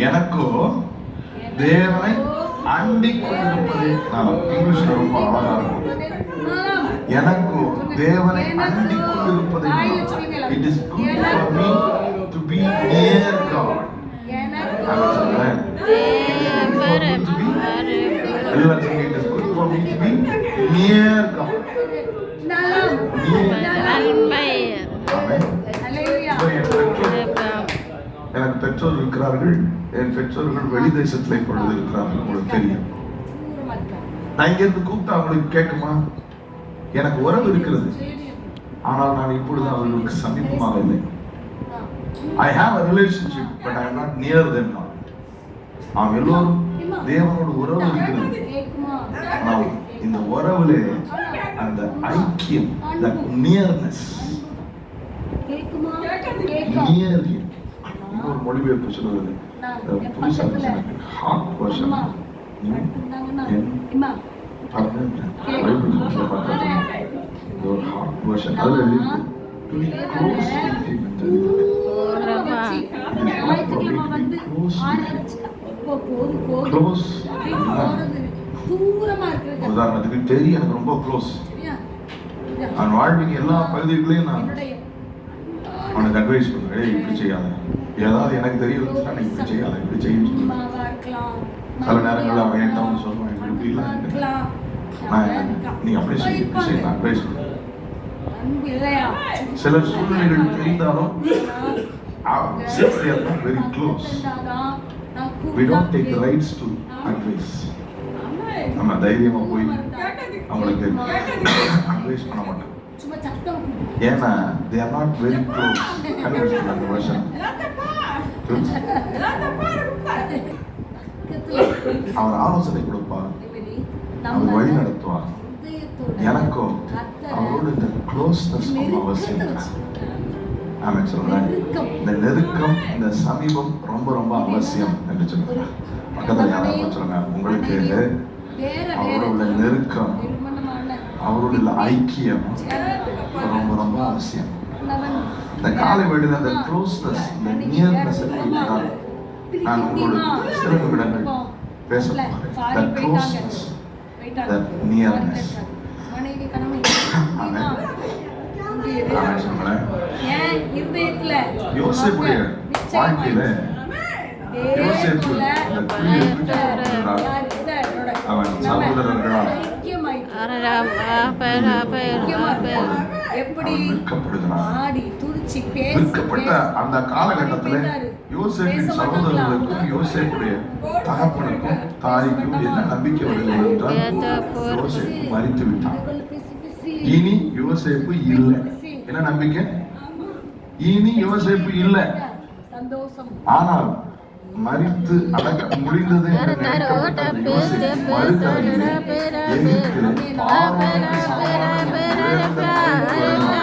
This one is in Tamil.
எனக்கோ தேவனை அண்டிக் கொண்டிருப்பதே நலம். இங்கிலீஷ்ல ரொம்ப அழகா இருக்கும். எனக்கோ தேவனை அண்டிக் கொண்டிருப்பதே நலம். It is good for me to be near God. நான் சொல்றேன், எல்லாரும் it is good for me to be near God. எனக்கு பெற்றோர் இருக்கிறார்கள். என் பெற்றோர்கள் வெளி தேசத்துல இப்பொழுது இருக்கிறார்கள். உங்களுக்கு தெரியும். நான் இங்க இருந்து கூப்பிட்டா அவங்களுக்கு கேட்குமா? எனக்கு உறவு இருக்கிறது, ஆனால் நான் இப்பொழுது அவர்களுக்கு சமீபமாக இல்லை. I have a relationship, but I am not near them now. நாம் எல்லோரும் தேவனோட உறவு இருக்கிறது. ஆனால் இந்த உறவுலே அந்த ஐக்கியம், that nearness, near you. இன்னொரு மொழிபெயர்ப்பு சொல்லுவது புதுசாக ஹார்ட் வெர்ஷன். ஒரு ஹார்ட் வெர்ஷன் அதுல உதாரணத்துக்கு டெரி எனக்கு ரொம்ப க்ளோஸ். அவன் வாழ்வின் எல்லா பகுதிகளையும் நான் அவனுக்கு அட்வைஸ் பண்ணுவேன், இப்படி செய்யாத, ஏதாவது எனக்கு தெரியல இப்படி செய்யாத, இப்படி செய்ய சொல்லுவேன். சில நேரங்களில் அவன் என்கிட்ட வந்து சொல்லுவான், இப்படி இல்லை நீ அப்படி செய்ய, இப்படி செய்ய நான் அட்வைஸ் பண்ணுவேன். சில சூழ்நிலைகள் தெரிந்தாலும் since they are not very close, we don't take the rights to advise. நம்ம தைரியமா போய் அவங்களுக்கு அட்வைஸ் பண்ண மாட்டோம். ஏன்னா they are not very close. அந்த வருஷம் அவர் ஆலோசனை கொடுப்பார், அவர் வழி நடத்துவார். எனக்கும் அவரோட இந்த க்ளோஸ்னஸ் ரொம்ப அவசியம். ஆமென் சொல்றேன். இந்த நெருக்கம், இந்த சமீபம் ரொம்ப ரொம்ப அவசியம் என்று சொல்றேன். பக்கத்துல யாராவது சொல்லுங்க, உங்களுக்கு அவரோட நெருக்கம், அவரோட ஐக்கியம் ரொம்ப ரொம்ப அவசியம். இந்த காலை வேளையில அந்த க்ளோஸ்னஸ், இந்த நியர்னஸ் தான் நான் உங்களோட சில நிமிடங்கள் பேச போறேன். The closeness, the nearness. யோசேப்புடைய வாழ்க்கையில அவன் சகோதரர்களால் விற்கப்பட்ட அந்த காலகட்டத்தில் யோசேப்பின் சகோதரர்களுக்கும் யோசேப்புடைய தகப்பனுக்கும் தாய்க்கும் என்ன நம்பிக்கை வருகிறது என்றால் யோசேப்பு மரித்து விட்டான். இனி யோசேப்பு இல்லை. என்ன நம்பிக்கை? இனி யோசேப்பு இல்லை. ஆனால் மரித்து அடக்க முடிந்தது என்று நினைக்கப்பட்ட யோசேப்பு மறுக்கவில்லை. எகிப்திலே பார்வோனுக்கு சமமான உயர்ந்த